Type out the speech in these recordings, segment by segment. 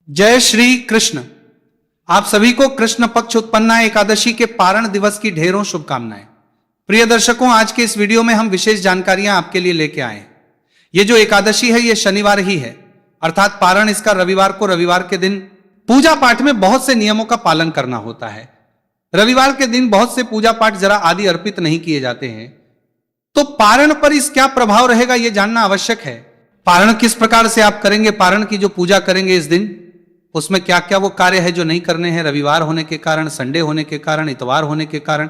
जय श्री कृष्ण। आप सभी को कृष्ण पक्ष उत्पन्ना एकादशी के पारण दिवस की ढेरों शुभकामनाएं। प्रिय दर्शकों, आज के इस वीडियो में हम विशेष जानकारियां आपके लिए लेके आए हैं। ये जो एकादशी है ये शनिवार ही है, अर्थात पारण इसका रविवार को, रविवार के दिन पूजा पाठ में बहुत से नियमों का पालन करना होता है। रविवार के दिन बहुत से पूजा पाठ जरा आदि अर्पित नहीं किए जाते हैं, तो पारण पर इस क्या प्रभाव रहेगा ये जानना आवश्यक है। पारण किस प्रकार से आप करेंगे, पारण की जो पूजा करेंगे इस दिन उसमें क्या क्या वो कार्य है जो नहीं करने हैं, रविवार होने के कारण, संडे होने के कारण, इतवार होने के कारण।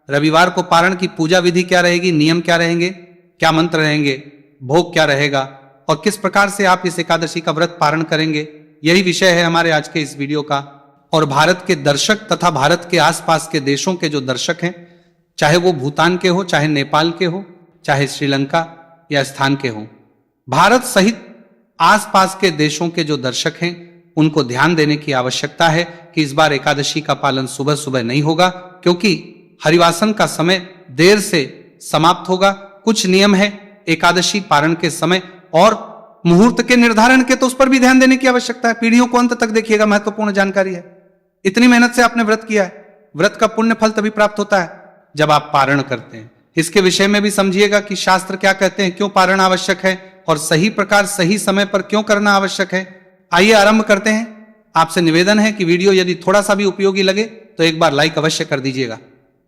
रविवार को पारण की पूजा विधि क्या रहेगी, नियम क्या रहेंगे, क्या मंत्र रहेंगे, भोग क्या रहेगा और किस प्रकार से आप इस एकादशी का व्रत पारण करेंगे, यही विषय है हमारे आज के इस वीडियो का। और भारत के दर्शक तथा भारत के आसपास के देशों के जो दर्शक हैं, चाहे वो भूटान के हो, चाहे नेपाल के हो, चाहे श्रीलंका या स्थान के हो, भारत सहित आसपास के देशों के जो दर्शक हैं उनको ध्यान देने की आवश्यकता है कि इस बार एकादशी का पालन सुबह सुबह नहीं होगा, क्योंकि हरिवासन का समय देर से समाप्त होगा। कुछ नियम है एकादशी पारण के समय और मुहूर्त के निर्धारण के, तो उस पर भी ध्यान देने की आवश्यकता है। पीढ़ियों को अंत तक देखिएगा, महत्वपूर्ण जानकारी है। इतनी मेहनत से आपने व्रत किया है, व्रत का पुण्य फल तभी प्राप्त होता है जब आप पारण करते हैं। इसके विषय में भी समझिएगा कि शास्त्र क्या कहते हैं, क्यों पारण आवश्यक है और सही प्रकार सही समय पर क्यों करना आवश्यक है। आइए आरंभ करते हैं। आपसे निवेदन है कि वीडियो यदि थोड़ा सा भी उपयोगी लगे तो एक बार लाइक अवश्य कर दीजिएगा।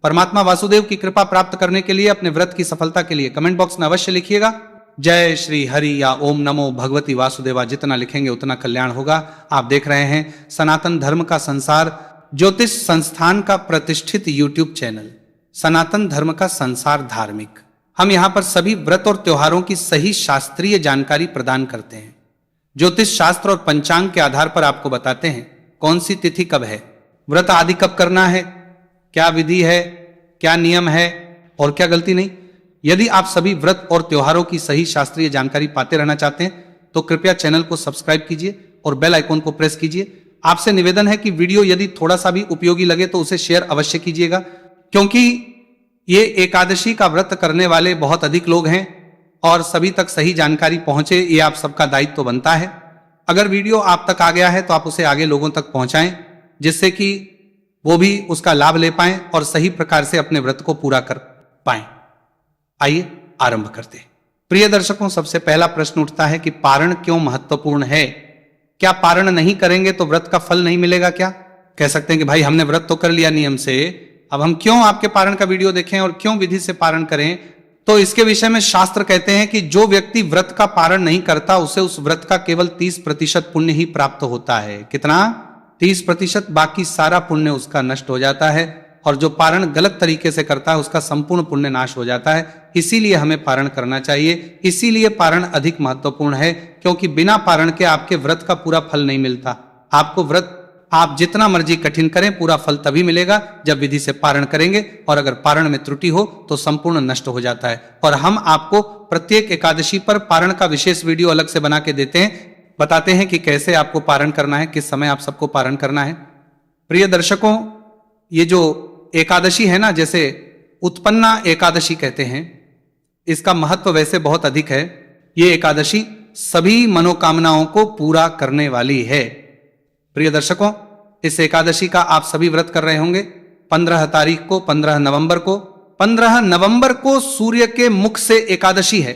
परमात्मा वासुदेव की कृपा प्राप्त करने के लिए, अपने व्रत की सफलता के लिए कमेंट बॉक्स में अवश्य लिखिएगा जय श्री हरि या ओम नमो भगवती वासुदेवा। जितना लिखेंगे उतना कल्याण होगा। आप देख रहे हैं सनातन धर्म का संसार ज्योतिष संस्थान का प्रतिष्ठित यूट्यूब चैनल सनातन धर्म का संसार धार्मिक। हम यहाँ पर सभी व्रत और त्योहारों की सही शास्त्रीय जानकारी प्रदान करते हैं। ज्योतिष शास्त्र और पंचांग के आधार पर आपको बताते हैं कौन सी तिथि कब है, व्रत आदि कब करना है, क्या विधि है, क्या नियम है और क्या गलती नहीं। यदि आप सभी व्रत और त्योहारों की सही शास्त्रीय जानकारी पाते रहना चाहते हैं तो कृपया चैनल को सब्सक्राइब कीजिए और बेल आइकॉन को प्रेस कीजिए। आपसे निवेदन है कि वीडियो यदि थोड़ा सा भी उपयोगी लगे तो उसे शेयर अवश्य कीजिएगा, क्योंकि ये एकादशी का व्रत करने वाले बहुत अधिक लोग हैं और सभी तक सही जानकारी पहुंचे, ये आप सबका दायित्व बनता है। अगर वीडियो आप तक आ गया है तो आप उसे आगे लोगों तक पहुंचाएं, जिससे कि वो भी उसका लाभ ले पाएं और सही प्रकार से अपने व्रत को पूरा कर पाएं। आइए आरंभ करते हैं। प्रिय दर्शकों, सबसे पहला प्रश्न उठता है कि पारण क्यों महत्वपूर्ण है। क्या पारण नहीं करेंगे तो व्रत का फल नहीं मिलेगा क्या? कह सकते हैं कि भाई हमने व्रत तो कर लिया नियम से, अब हम क्यों आपके पारण का वीडियो देखें और क्यों विधि से पारण करें। तो इसके विषय में शास्त्र कहते हैं कि जो व्यक्ति व्रत का पारण नहीं करता उसे उस व्रत का केवल 30% पुण्य ही प्राप्त होता है। कितना? 30%। बाकी सारा पुण्य उसका नष्ट हो जाता है और जो पारण गलत तरीके से करता है उसका संपूर्ण पुण्य नाश हो जाता है। इसीलिए हमें पारण करना चाहिए, इसीलिए पारण अधिक महत्वपूर्ण है, क्योंकि बिना पारण के आपके व्रत का पूरा फल नहीं मिलता। आपको व्रत आप जितना मर्जी कठिन करें, पूरा फल तभी मिलेगा जब विधि से पारण करेंगे, और अगर पारण में त्रुटि हो तो संपूर्ण नष्ट हो जाता है। और हम आपको प्रत्येक एकादशी पर पारण का विशेष वीडियो अलग से बना के देते हैं, बताते हैं कि कैसे आपको पारण करना है, किस समय आप सबको पारण करना है। प्रिय दर्शकों, ये जो एकादशी है ना, जैसे उत्पन्ना एकादशी कहते हैं, इसका महत्व वैसे बहुत अधिक है। ये एकादशी सभी मनोकामनाओं को पूरा करने वाली है। प्रिय दर्शकों, इस एकादशी का आप सभी व्रत कर रहे होंगे। 15 तारीख को, 15 नवंबर को सूर्य के मुख से एकादशी है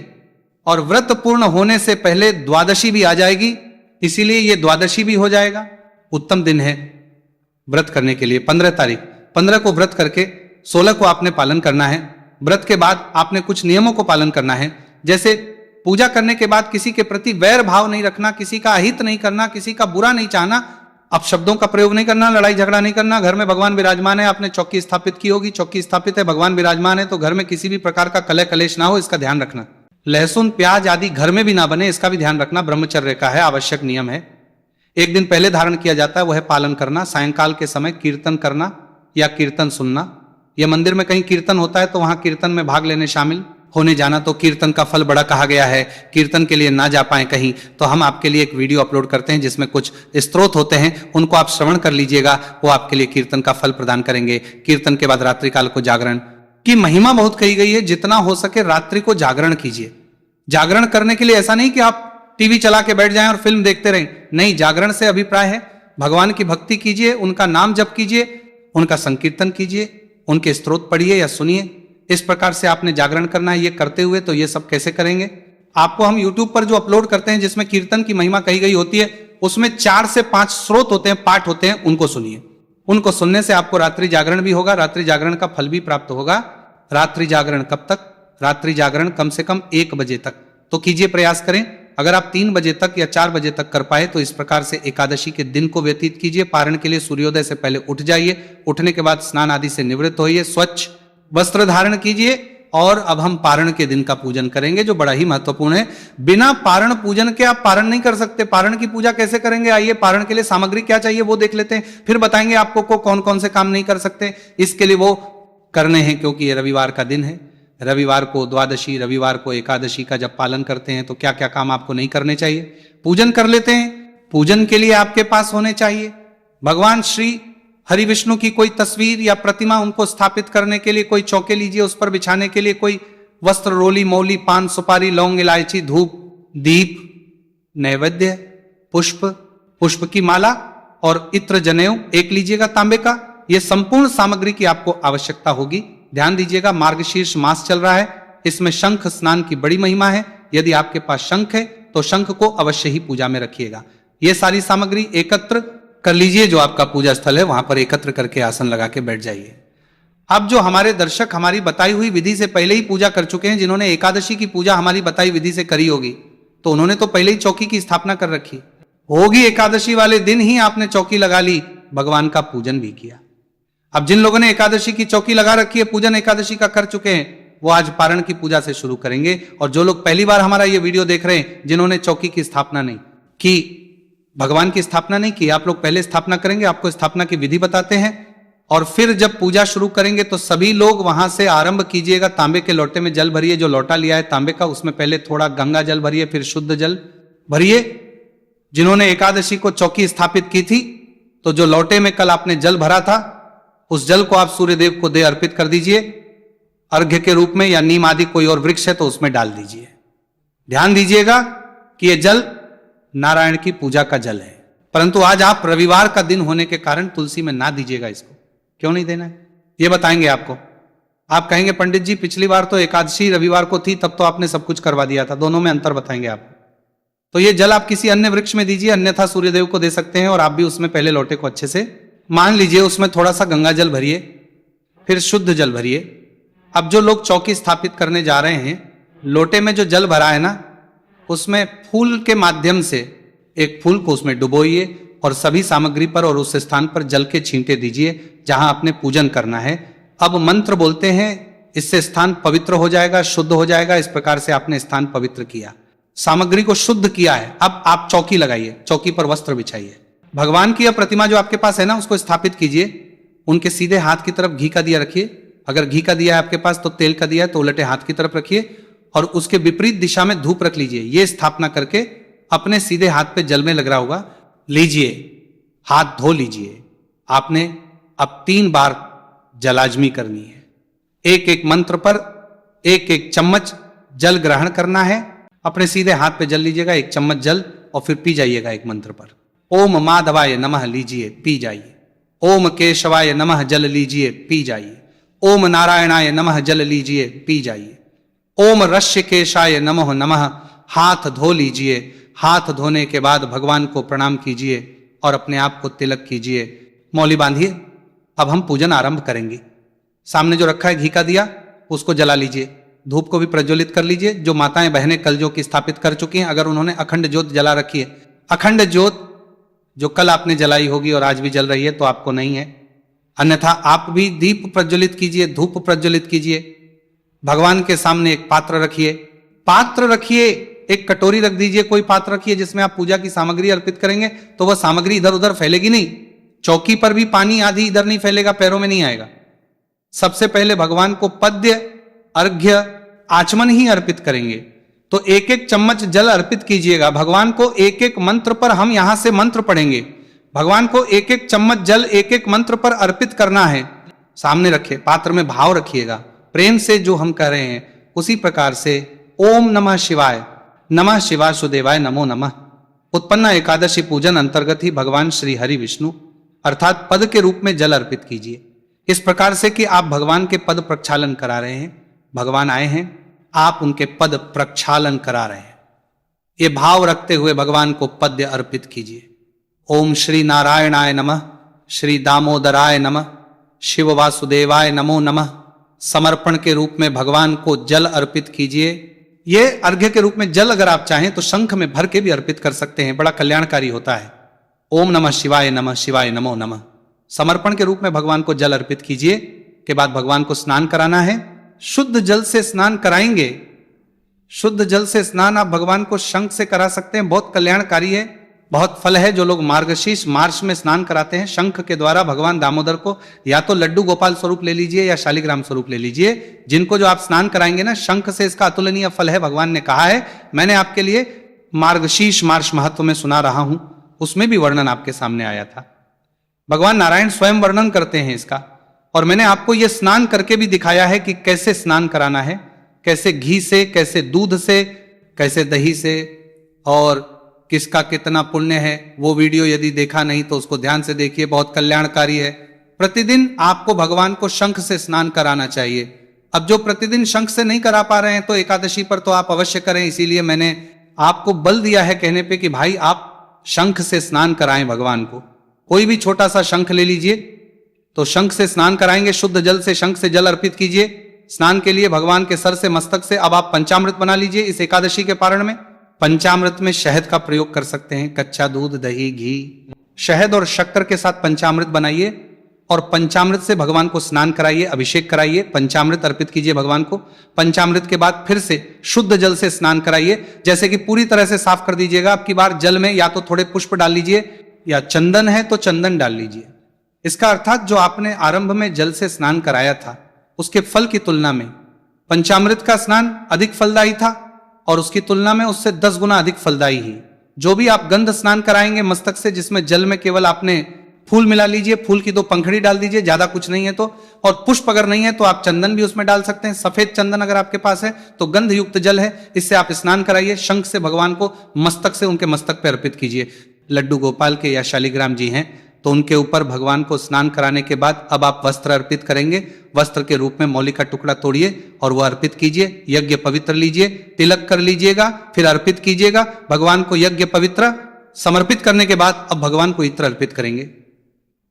और व्रत पूर्ण होने से पहले द्वादशी भी आ जाएगी, इसीलिए यह द्वादशी भी हो जाएगा। उत्तम दिन है व्रत करने के लिए। 15 तारीख, 15 को व्रत करके 16 को आपने पालन करना है। व्रत के बाद आपने कुछ नियमों को पालन करना है, जैसे पूजा करने के बाद किसी के प्रति वैर भाव नहीं रखना, किसी का अहित नहीं करना, किसी का बुरा नहीं चाहना, अपशब्दों का प्रयोग नहीं करना, लड़ाई झगड़ा नहीं करना। घर में भगवान विराजमान है, आपने चौकी स्थापित की होगी, चौकी स्थापित है, भगवान विराजमान है, तो घर में किसी भी प्रकार का कलह कलेश ना हो, इसका ध्यान रखना। लहसुन प्याज आदि घर में भी ना बने, इसका भी ध्यान रखना। ब्रह्मचर्य का है, आवश्यक नियम है। एक दिन पहले धारण किया जाता है, वह पालन करना। सायंकाल के समय कीर्तन करना या कीर्तन सुनना। यह मंदिर में कहीं कीर्तन होता है तो वहां कीर्तन में भाग लेने, शामिल होने जाना। तो कीर्तन का फल बड़ा कहा गया है। कीर्तन के लिए ना जा पाए कहीं तो हम आपके लिए एक वीडियो अपलोड करते हैं जिसमें कुछ स्तोत्र होते हैं, उनको आप श्रवण कर लीजिएगा, वो आपके लिए कीर्तन का फल प्रदान करेंगे। कीर्तन के बाद रात्रि काल को जागरण की महिमा बहुत कही गई है। जितना हो सके रात्रि को जागरण कीजिए। जागरण करने के लिए ऐसा नहीं कि आप टीवी चला के बैठ जाएं और फिल्म देखते रहें। नहीं, जागरण से अभिप्राय है भगवान की भक्ति कीजिए, उनका नाम जप कीजिए, उनका संकीर्तन कीजिए, उनके स्तोत्र पढ़िए या सुनिए। इस प्रकार से आपने जागरण करना है। ये करते हुए तो ये सब कैसे करेंगे? आपको हम YouTube पर जो अपलोड करते हैं जिसमें कीर्तन की महिमा कही गई होती है, उसमें 4 से 5 स्रोत होते हैं, पाठ होते हैं, उनको सुनिए। उनको सुनने से आपको रात्रि जागरण भी होगा, रात्रि जागरण का फल भी प्राप्त होगा। रात्रि जागरण कब तक? रात्रि जागरण कम से कम 1 बजे तक तो कीजिए, प्रयास करें। अगर आप 3 बजे तक या 4 बजे तक कर पाए तो इस प्रकार से एकादशी के दिन को व्यतीत कीजिए। पारण के लिए सूर्योदय से पहले उठ जाइए, उठने के बाद स्नान आदि से निवृत्त होइए, स्वच्छ वस्त्र धारण कीजिए। और अब हम पारण के दिन का पूजन करेंगे जो बड़ा ही महत्वपूर्ण है। बिना पारण पूजन के आप पारण नहीं कर सकते। पारण की पूजा कैसे करेंगे? आइए, पारण के लिए सामग्री क्या चाहिए वो देख लेते हैं, फिर बताएंगे आपको को कौन कौन से काम नहीं कर सकते। इसके लिए वो करने हैं क्योंकि ये रविवार का दिन है। रविवार को द्वादशी, रविवार को एकादशी का जब पालन करते हैं तो क्या क्या काम आपको नहीं करने चाहिए। पूजन कर लेते हैं। पूजन के लिए आपके पास होने चाहिए भगवान श्री हरि विष्णु की कोई तस्वीर या प्रतिमा, उनको स्थापित करने के लिए कोई चौके लीजिए, उस पर बिछाने के लिए कोई वस्त्र, रोली, मौली, पान, सुपारी, लौंग, इलायची, धूप, दीप, नैवेद्य, पुष्प, पुष्प की माला और इत्र, जनेऊ एक लीजिएगा तांबे का। यह संपूर्ण सामग्री की आपको आवश्यकता होगी। ध्यान दीजिएगा, मार्गशीर्ष मास चल रहा है, इसमें शंख स्नान की बड़ी महिमा है। यदि आपके पास शंख है तो शंख को अवश्य ही पूजा में रखिएगा। यह सारी सामग्री एकत्र कर लीजिए, जो आपका पूजा स्थल है वहां पर एकत्र करके आसन लगा के बैठ जाइए। अब जो हमारे दर्शक हमारी बताई हुई विधि से पहले ही पूजा कर चुके हैं, जिन्होंने एकादशी की पूजा हमारी बताई विधि से करी होगी, तो उन्होंने तो पहले ही चौकी की स्थापना कर रखी होगी। एकादशी वाले दिन ही आपने चौकी लगा ली, भगवान का पूजन भी किया। अब जिन लोगों ने एकादशी की चौकी लगा रखी है, पूजन एकादशी का कर चुके हैं, वो आज पारण की पूजा से शुरू करेंगे। और जो लोग पहली बार हमारा ये वीडियो देख रहे हैं, जिन्होंने चौकी की स्थापना नहीं की, भगवान की स्थापना नहीं की, आप लोग पहले स्थापना करेंगे, आपको स्थापना की विधि बताते हैं। और फिर जब पूजा शुरू करेंगे तो सभी लोग वहां से आरंभ कीजिएगा। तांबे के लोटे में जल भरिए, जो लोटा लिया है तांबे का, उसमें पहले थोड़ा गंगा जल भरिए, फिर शुद्ध जल भरिए। जिन्होंने एकादशी को चौकी स्थापित की थी, तो जो लोटे में कल आपने जल भरा था, उस जल को आप सूर्यदेव को दे अर्पित कर दीजिए अर्घ्य के रूप में, या नीम आदि कोई और वृक्ष है तो उसमें डाल दीजिए। ध्यान दीजिएगा कि यह जल नारायण की पूजा का जल है, परंतु आज आप रविवार का दिन होने के कारण तुलसी में ना दीजिएगा। इसको क्यों नहीं देना है ये बताएंगे आपको। आप कहेंगे पंडित जी पिछली बार तो एकादशी रविवार को थी, तब तो आपने सब कुछ करवा दिया था, दोनों में अंतर बताएंगे आपको। तो ये जल आप किसी अन्य वृक्ष में दीजिए, अन्यथा सूर्यदेव को दे सकते हैं। और आप भी उसमें पहले लोटे को अच्छे से मान लीजिए, उसमें थोड़ा सा गंगा जल भरिए, फिर शुद्ध जल भरिए। अब जो लोग चौकी स्थापित करने जा रहे हैं, लोटे में जो जल भरा है ना, उसमें फूल के माध्यम से एक फूल को उसमें डुबोइए और सभी सामग्री पर और उस स्थान पर जल के छींटे दीजिए जहां आपने पूजन करना है। अब मंत्र बोलते हैं, इससे स्थान पवित्र हो जाएगा, शुद्ध हो जाएगा। इस प्रकार से आपने स्थान पवित्र किया, सामग्री को शुद्ध किया है। अब आप चौकी लगाइए, चौकी पर वस्त्र बिछाइए। भगवान की प्रतिमा जो आपके पास है ना, उसको स्थापित कीजिए। उनके सीधे हाथ की तरफ घी का दिया रखिए। अगर घी का दिया है आपके पास तो तेल का दिया है तो उलटे हाथ की तरफ रखिए और उसके विपरीत दिशा में धूप रख लीजिए। ये स्थापना करके अपने सीधे हाथ पे जल में लग रहा होगा, लीजिए, हाथ धो लीजिए। आपने अब 3 बार जलाजमी करनी है। एक एक मंत्र पर 1-1 चम्मच जल ग्रहण करना है। अपने सीधे हाथ पे जल लीजिएगा, 1 चम्मच जल, और फिर पी जाइएगा एक मंत्र पर। ओम माधवाय नमः लीजिए, पी जाइए। ओम केशवाय नमः जल लीजिए, पी जाइए। ओम नारायणाय नमः जल लीजिए, पी जाइए। ओम ऋषिकेशाय नमः नमः, हाथ धो लीजिए। हाथ धोने के बाद भगवान को प्रणाम कीजिए और अपने आप को तिलक कीजिए, मौली बांधिए। अब हम पूजन आरंभ करेंगे। सामने जो रखा है घी का दिया, उसको जला लीजिए। धूप को भी प्रज्वलित कर लीजिए। जो माताएं बहनें कल जो की स्थापित कर चुकी हैं, अगर उन्होंने अखंड ज्योत जला रखी है, अखंड ज्योत जो कल आपने जलाई होगी और आज भी जल रही है तो आपको नहीं है, अन्यथा आप भी दीप प्रज्वलित कीजिए, धूप प्रज्वलित कीजिए। भगवान के सामने एक पात्र रखिए, पात्र रखिए, एक कटोरी रख दीजिए, कोई पात्र रखिए जिसमें आप पूजा की सामग्री अर्पित करेंगे, तो वह सामग्री इधर उधर फैलेगी नहीं। चौकी पर भी पानी आदि इधर नहीं फैलेगा, पैरों में नहीं आएगा। सबसे पहले भगवान को पद्य, अर्घ्य, आचमन ही अर्पित करेंगे। तो 1-1 चम्मच जल अर्पित कीजिएगा। भगवान को 1-1 मंत्र पर हम यहां से मंत्र पढ़ेंगे। भगवान को 1-1 चम्मच जल 1-1 मंत्र पर अर्पित करना है। सामने रखे, पात्र में भाव रखिएगा, प्रेम से जो हम कह रहे हैं उसी प्रकार से ओम नमः शिवाय, नमः शिवासुदेवाय नमो नमः। उत्पन्ना एकादशी पूजन अंतर्गत ही भगवान श्री हरि विष्णु अर्थात पद के रूप में जल अर्पित कीजिए, इस प्रकार से कि आप भगवान के पद प्रक्षालन करा रहे हैं। भगवान आए हैं, आप उनके पद प्रक्षालन करा रहे हैं। ये भाव रखते हुए भगवान को पद्य अर्पित कीजिए। ओम श्री नारायणाय नमः, श्री दामोदराय नमः, शिव वासुदेवाय नमो नमः। समर्पण के रूप में भगवान को जल अर्पित कीजिए। ये अर्घ्य के रूप में जल अगर आप चाहें तो शंख में भर के भी अर्पित कर सकते हैं, बड़ा कल्याणकारी होता है। ओम नमः शिवाय नमो नमः। समर्पण के रूप में भगवान को जल अर्पित कीजिए। के बाद भगवान को स्नान कराना है। शुद्ध जल से स्नान कराएंगे। शुद्ध जल से स्नान आप भगवान को शंख से करा सकते हैं, बहुत कल्याणकारी है, बहुत फल है। जो लोग मार्गशीर्ष मार्च में स्नान कराते हैं शंख के द्वारा भगवान दामोदर को, या तो लड्डू गोपाल स्वरूप ले लीजिए या शालिग्राम स्वरूप ले लीजिए। जिनको जो आप स्नान कराएंगे ना, शंख से इसका अतुलनीय फल है। भगवान ने कहा है, मैंने आपके लिए मार्गशीर्ष मार्च महत्व में सुना रहा हूं, उसमें भी वर्णन आपके सामने आया था। भगवान नारायण स्वयं वर्णन करते हैं इसका, और मैंने आपको यह स्नान करके भी दिखाया है कि कैसे स्नान कराना है, कैसे घी से, कैसे दूध से, कैसे दही से, और किसका कितना पुण्य है। वो वीडियो यदि देखा नहीं तो उसको ध्यान से देखिए, बहुत कल्याणकारी है। प्रतिदिन आपको भगवान को शंख से स्नान कराना चाहिए। अब जो प्रतिदिन शंख से नहीं करा पा रहे हैं तो एकादशी पर तो आप अवश्य करें। इसीलिए मैंने आपको बल दिया है कहने पे कि भाई आप शंख से स्नान कराएं भगवान को। कोई भी छोटा सा शंख ले लीजिए, तो शंख से स्नान कराएंगे। शुद्ध जल से शंख से जल अर्पित कीजिए स्नान के लिए भगवान के सर से मस्तक से। अब आप पंचामृत बना लीजिए इस एकादशी के पारण में। पंचामृत में शहद का प्रयोग कर सकते हैं, कच्चा दूध, दही, घी, शहद और शक्कर के साथ पंचामृत बनाइए और पंचामृत से भगवान को स्नान कराइए, अभिषेक कराइए, पंचामृत अर्पित कीजिए भगवान को। पंचामृत के बाद फिर से शुद्ध जल से स्नान कराइए, जैसे कि पूरी तरह से साफ कर दीजिएगा। अब की बार जल में या तो थोड़े पुष्प डाल लीजिए या चंदन है तो चंदन डाल लीजिए। इसका अर्थात जो आपने आरंभ में जल से स्नान कराया था उसके फल की तुलना में पंचामृत का स्नान अधिक फलदायी था, और उसकी तुलना में उससे 10 गुना अधिक फलदायी ही। जो भी आप गंध स्नान कराएंगे मस्तक से, जिसमें जल में केवल आपने फूल मिला लीजिए, फूल की 2 पंखड़ी डाल दीजिए, ज्यादा कुछ नहीं है तो, और पुष्प अगर नहीं है तो आप चंदन भी उसमें डाल सकते हैं। सफेद चंदन अगर आपके पास है तो गंध युक्त जल है, इससे आप स्नान कराइए। शंख से भगवान को मस्तक से उनके मस्तक पर अर्पित कीजिए। लड्डू गोपाल के या शालिग्राम जी हैं तो उनके ऊपर भगवान को स्नान कराने के बाद अब आप वस्त्र अर्पित करेंगे। वस्त्र के रूप में मौली का टुकड़ा तोड़िए और वो अर्पित कीजिए। यज्ञ पवित्र लीजिए, तिलक कर लीजिएगा, फिर अर्पित कीजिएगा भगवान को। यज्ञ पवित्र समर्पित करने के बाद अब भगवान को इत्र अर्पित करेंगे।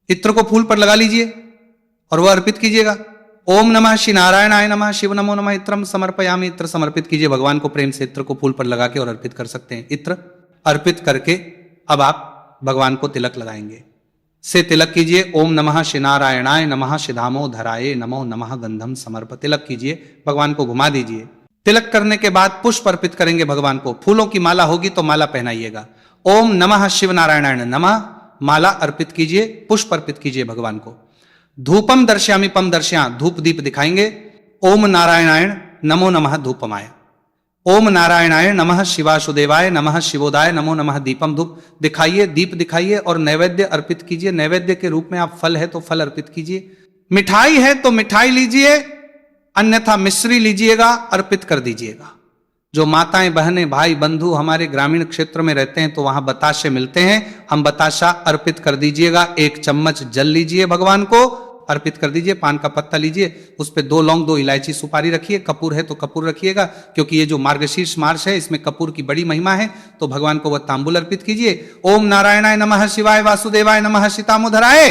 इत्र को फूल पर लगा लीजिए और वह अर्पित कीजिएगा। ओम नमः श्री नारायणाय नमः, शिव नमो नमः, इत्रम समर्पयामि। इत्र समर्पित कीजिए भगवान को प्रेम से। इत्र को फूल पर लगा के और अर्पित कर सकते हैं। इत्र अर्पित करके अब आप भगवान को तिलक लगाएंगे। से तिलक कीजिए। ओम नमः श्री नारायणाय नमः, श्री दामोदराय नमो नमः, गंधम समर्प। तिलक कीजिए, भगवान को घुमा दीजिए। तिलक करने के बाद पुष्प अर्पित करेंगे भगवान को। फूलों की माला होगी तो माला पहनाइएगा। ओम नमः शिव नारायणाय नमः, माला अर्पित कीजिए, पुष्प अर्पित कीजिए भगवान को। धूपम दर्शयामि पम दर्शया, धूप दीप दिखाएंगे। ओम नारायणाय नमो नमः धूपमाय। ओम नारायणाय नमः, शिवासुदेवाय नमः, शिवोदाय नमो नमः, दीपम धूप दिखाइए, दीप दिखाइए और नैवेद्य अर्पित कीजिए। नैवेद्य के रूप में आप फल है तो फल अर्पित कीजिए, मिठाई है तो मिठाई लीजिए, अन्यथा मिश्री लीजिएगा, अर्पित कर दीजिएगा। जो माताएं, बहनें, भाई, बंधु हमारे ग्रामीण क्षेत्र में रहते हैं तो वहां बताशे मिलते हैं, हम बताशा अर्पित कर दीजिएगा। 1 चम्मच जल लीजिए, भगवान को अर्पित कर दीजिए। पान का पत्ता लीजिए, उस पे 2 लौंग, 2 इलायची, सुपारी रखिए। कपूर है तो कपूर रखिएगा, क्योंकि ये जो मार्गशीर्ष मास है इसमें कपूर की बड़ी महिमा है, तो भगवान को वह तांबुल अर्पित कीजिए। ओम नारायणाय नमः, शिवाय वासुदेवाय नमः, सीतामोधराय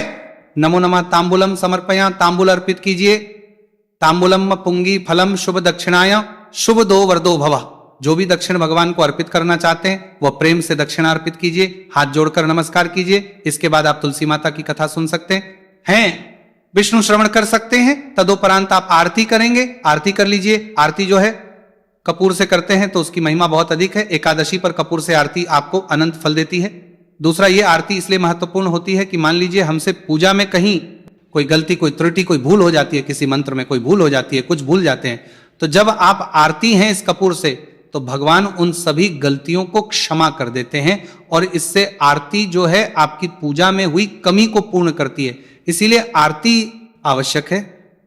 नमो नमः, तांबुलम समर्पया, तांबुल अर्पित कीजिए। तांबुलम पुंगी फलम शुभ दक्षिणाय, शुभ दो वरदो भव। जो भी दक्षिण भगवान को अर्पित करना चाहते हैं वह प्रेम से दक्षिणा अर्पित कीजिए, हाथ जोड़कर नमस्कार कीजिए। इसके बाद आप तुलसी माता की कथा सुन सकते हैं, विष्णु श्रवण कर सकते हैं। तदोपरांत आप आरती करेंगे, आरती कर लीजिए। आरती जो है कपूर से करते हैं तो उसकी महिमा बहुत अधिक है। एकादशी पर कपूर से आरती आपको अनंत फल देती है। दूसरा, ये आरती इसलिए महत्वपूर्ण होती है कि मान लीजिए हमसे पूजा में कहीं कोई गलती, कोई त्रुटि, कोई भूल हो जाती है, किसी मंत्र में कोई भूल हो जाती है, कुछ भूल जाते हैं, तो जब आप आरती हैं इस कपूर से तो भगवान उन सभी गलतियों को क्षमा कर देते हैं, और इससे आरती जो है आपकी पूजा में हुई कमी को पूर्ण करती है। इसीलिए आरती आवश्यक है।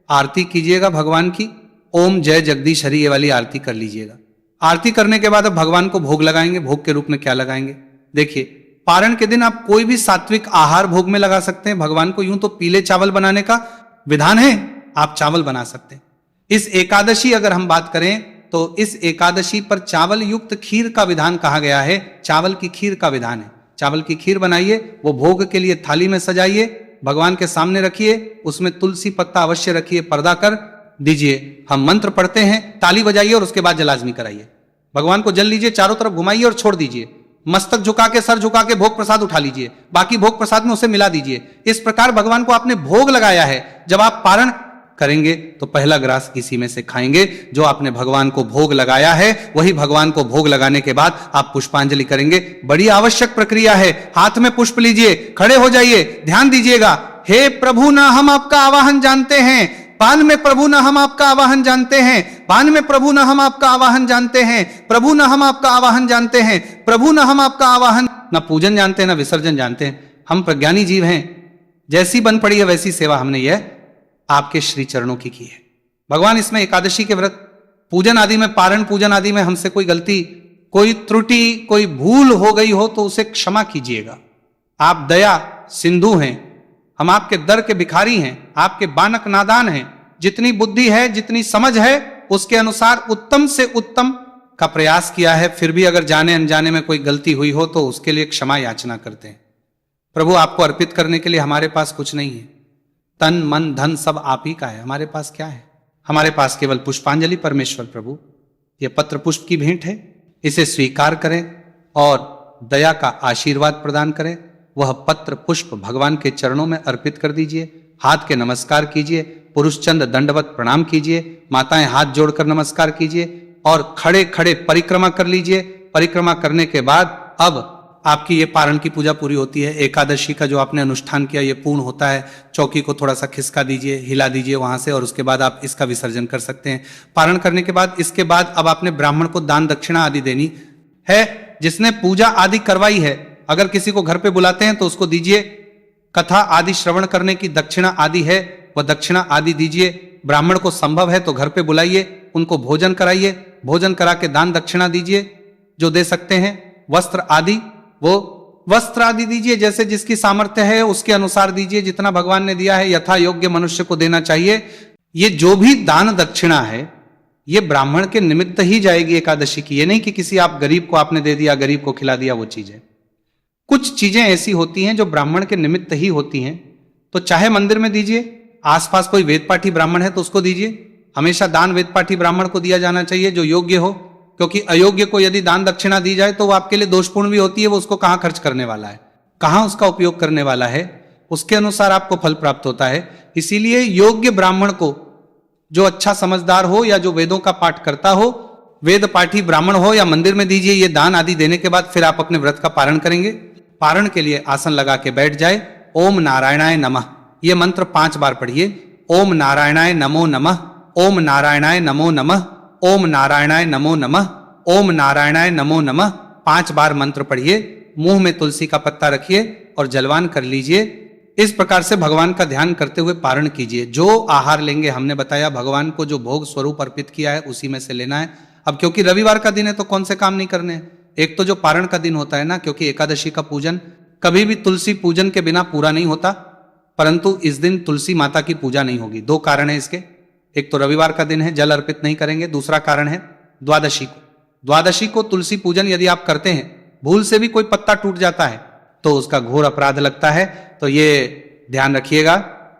आरती कीजिएगा भगवान की। ओम जय जगदीश हरि, ये वाली आरती कर लीजिएगा। आरती करने के बाद अब भगवान को भोग लगाएंगे। भोग के रूप में क्या लगाएंगे? देखिए, पारण के दिन आप कोई भी सात्विक आहार भोग में लगा सकते हैं भगवान को। यूं तो पीले चावल बनाने का विधान है, आप चावल बना सकते हैं। इस एकादशी अगर हम बात करें तो इस एकादशी पर चावल युक्त खीर का विधान कहा गया है। चावल की खीर का विधान है। चावल की खीर बनाइए, वो भोग के लिए थाली में सजाइए, भगवान के सामने रखिए, उसमें तुलसी पत्ता अवश्य रखिए, पर्दा कर दीजिए। हम मंत्र पढ़ते हैं, ताली बजाइए और उसके बाद जलाजमी कराइए। भगवान को जल लीजिए, चारों तरफ घुमाइए और छोड़ दीजिए। मस्तक झुका के, सर झुका के भोग प्रसाद उठा लीजिए, बाकी भोग प्रसाद में उसे मिला दीजिए। इस प्रकार भगवान को आपने भोग लगाया है। जब आप पारण करेंगे तो पहला ग्रास इसी में से खाएंगे। जो आपने भगवान को भोग लगाया है वही भगवान को भोग लगाने के बाद आप पुष्पांजलि करेंगे। बड़ी आवश्यक प्रक्रिया है। हाथ में पुष्प लीजिए, खड़े हो जाइए, ध्यान दीजिएगा। हे प्रभु, ना हम आपका आवाहन जानते हैं, पान में प्रभु न हम आपका आवाहन जानते हैं, पान में प्रभु न हम आपका आवाहन जानते हैं, प्रभु न हम आपका आवाहन जानते हैं, प्रभु न हम आपका आवाहन, न पूजन जानते हैं न विसर्जन जानते हैं। हम प्रज्ञानी जीव हैं। जैसी बन पड़ी है वैसी सेवा हमने यह आपके श्री चरणों की है। भगवान इसमें एकादशी के व्रत, पूजन आदि में, पारण पूजन आदि में हमसे कोई गलती, कोई त्रुटि, कोई भूल हो गई हो तो उसे क्षमा कीजिएगा। आप दया सिंधु हैं, हम आपके दर के भिखारी हैं, आपके बानक नादान हैं। जितनी बुद्धि है, जितनी समझ है, उसके अनुसार उत्तम से उत्तम का प्रयास किया है। फिर भी अगर जाने अनजाने में कोई गलती हुई हो तो उसके लिए क्षमा याचना करते हैं। प्रभु, आपको अर्पित करने के लिए हमारे पास कुछ नहीं है। तन मन धन सब आप ही का है। हमारे पास क्या है? हमारे पास केवल पुष्पांजलि। परमेश्वर प्रभु, यह पत्र पुष्प की भेंट है, इसे स्वीकार करें और दया का आशीर्वाद प्रदान करें। वह पत्र पुष्प भगवान के चरणों में अर्पित कर दीजिए। हाथ के नमस्कार कीजिए, पुरुष चंद दंडवत प्रणाम कीजिए, माताएं हाथ जोड़कर नमस्कार कीजिए और खड़े खड़े परिक्रमा कर लीजिए। परिक्रमा करने के बाद अब आपकी ये पारण की पूजा पूरी होती है। एकादशी का जो आपने अनुष्ठान किया ये पूर्ण होता है। चौकी को थोड़ा सा खिसका दीजिए, हिला दीजिए वहां से, और उसके बाद आप इसका विसर्जन कर सकते हैं। पारण करने के बाद, इसके बाद अब आपने ब्राह्मण को दान दक्षिणा आदि देनी है। जिसने पूजा आदि करवाई है, अगर किसी को घर पे बुलाते हैं तो उसको दीजिए। कथा आदि श्रवण करने की दक्षिणा आदि है, वह दक्षिणा आदि दीजिए। ब्राह्मण को संभव है तो घर पे बुलाइए, उनको भोजन कराइए, भोजन करा के दान दक्षिणा दीजिए जो दे सकते हैं। वस्त्र आदि, वो वस्त्र आदि दीजिए, जैसे जिसकी सामर्थ्य है उसके अनुसार दीजिए। जितना भगवान ने दिया है यथा योग्य मनुष्य को देना चाहिए। ये जो भी दान दक्षिणा है ये ब्राह्मण के निमित्त ही जाएगी एकादशी की। ये नहीं कि किसी आप गरीब को आपने दे दिया, गरीब को खिला दिया, वो चीज है। कुछ चीजें ऐसी होती हैं जो ब्राह्मण के निमित्त ही होती हैं, तो चाहे मंदिर में दीजिए, आसपास कोई वेद पाठी ब्राह्मण है तो उसको दीजिए। हमेशा दान वेद पाठी ब्राह्मण को दिया जाना चाहिए जो योग्य हो, क्योंकि अयोग्य को यदि दान दक्षिणा दी जाए तो वो आपके लिए दोषपूर्ण भी होती है। वो उसको कहां खर्च करने वाला है, कहां उसका उपयोग करने वाला है, उसके अनुसार आपको फल प्राप्त होता है। इसीलिए योग्य ब्राह्मण को, जो अच्छा समझदार हो या जो वेदों का पाठ करता हो, वेद पाठी ब्राह्मण हो, या मंदिर में दीजिए। ये दान आदि देने के बाद फिर आप अपने व्रत का पारण करेंगे। पारण के लिए आसन लगा के बैठ जाए। ओम नारायणाय नमः, ये मंत्र 5 बार पढ़िए। ओम नारायणाय नमो नमः, ओम नारायणाय नमो नमः, ओम नारायणाय नमो नमः, ओम नारायणाय नमो नमः। 5 बार मंत्र पढ़िए। मुंह में तुलसी का पत्ता रखिए और जलवान कर लीजिए। इस प्रकार से भगवान का ध्यान करते हुए पारण कीजिए। जो आहार लेंगे, हमने बताया भगवान को जो भोग स्वरूप अर्पित किया है उसी में से लेना है। अब क्योंकि रविवार का दिन है तो कौन से काम नहीं करने हैं। एक तो जो पारण का दिन होता है ना, क्योंकि एकादशी का पूजन कभी भी तुलसी पूजन के बिना पूरा नहीं होता, परंतु इस दिन तुलसी माता की पूजा नहीं होगी। 2 कारण है इसके। एक तो रविवार का दिन है, जल अर्पित नहीं करेंगे। दूसरा कारण है द्वादशी को। द्वादशी को तुलसी पूजन यदि आप करते हैं, भूल से भी कोई पत्ता टूट जाता है तो उसका घोर अपराध लगता है। तो ये ध्यान रखिएगा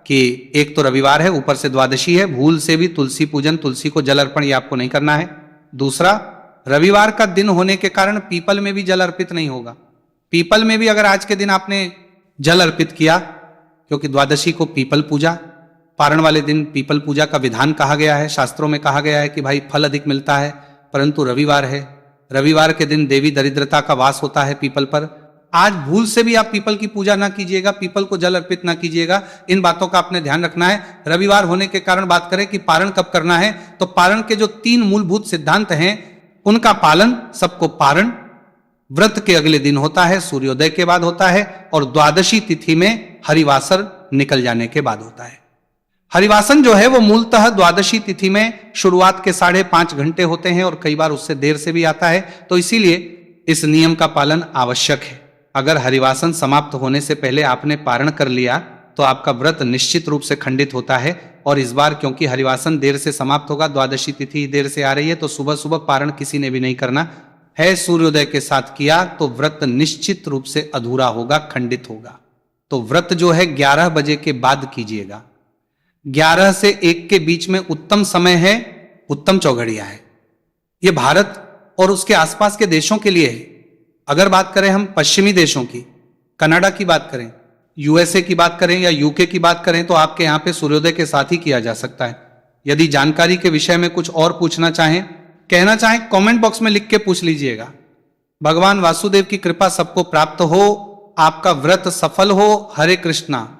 कि एक तो रविवार है, ऊपर से द्वादशी है, भूल से भी तुलसी पूजन, तुलसी को जल अर्पण ये आपको नहीं करना है। दूसरा, रविवार का दिन होने के कारण पीपल में भी जल अर्पित नहीं होगा। पीपल में भी अगर आज के दिन आपने जल अर्पित किया, क्योंकि द्वादशी को पीपल पूजा, पारण वाले दिन पीपल पूजा का विधान कहा गया है। शास्त्रों में कहा गया है कि भाई फल अधिक मिलता है, परंतु रविवार है, रविवार के दिन देवी दरिद्रता का वास होता है पीपल पर। आज भूल से भी आप पीपल की पूजा ना कीजिएगा, पीपल को जल अर्पित ना कीजिएगा। इन बातों का आपने ध्यान रखना है। रविवार होने के कारण बात करें कि पारण कब करना है, तो पारण के जो 3 मूलभूत सिद्धांत हैं उनका पालन सबको पारण व्रत के अगले दिन होता है, सूर्योदय के बाद होता है, और द्वादशी तिथि में हरिवासर निकल जाने के बाद होता है। हरिवासन जो है वो मूलतः द्वादशी तिथि में शुरुआत के 5.5 घंटे होते हैं और कई बार उससे देर से भी आता है, तो इसीलिए इस नियम का पालन आवश्यक है। अगर हरिवासन समाप्त होने से पहले आपने पारण कर लिया तो आपका व्रत निश्चित रूप से खंडित होता है। और इस बार क्योंकि हरिवासन देर से समाप्त होगा, द्वादशी तिथि देर से आ रही है, तो सुबह सुबह पारण किसी ने भी नहीं करना है। सूर्योदय के साथ किया तो व्रत निश्चित रूप से अधूरा होगा, खंडित होगा। तो व्रत जो है 11 बजे के बाद कीजिएगा। 11 से 1 के बीच में उत्तम समय है, उत्तम चौघड़िया है। यह भारत और उसके आसपास के देशों के लिए है। अगर बात करें हम पश्चिमी देशों की, कनाडा की बात करें, यूएसए की बात करें या यूके की बात करें, तो आपके यहां पे सूर्योदय के साथ ही किया जा सकता है। यदि जानकारी के विषय में कुछ और पूछना चाहें, कहना चाहें, कमेंट बॉक्स में लिख के पूछ लीजिएगा। भगवान वासुदेव की कृपा सबको प्राप्त हो, आपका व्रत सफल हो। हरे कृष्णा।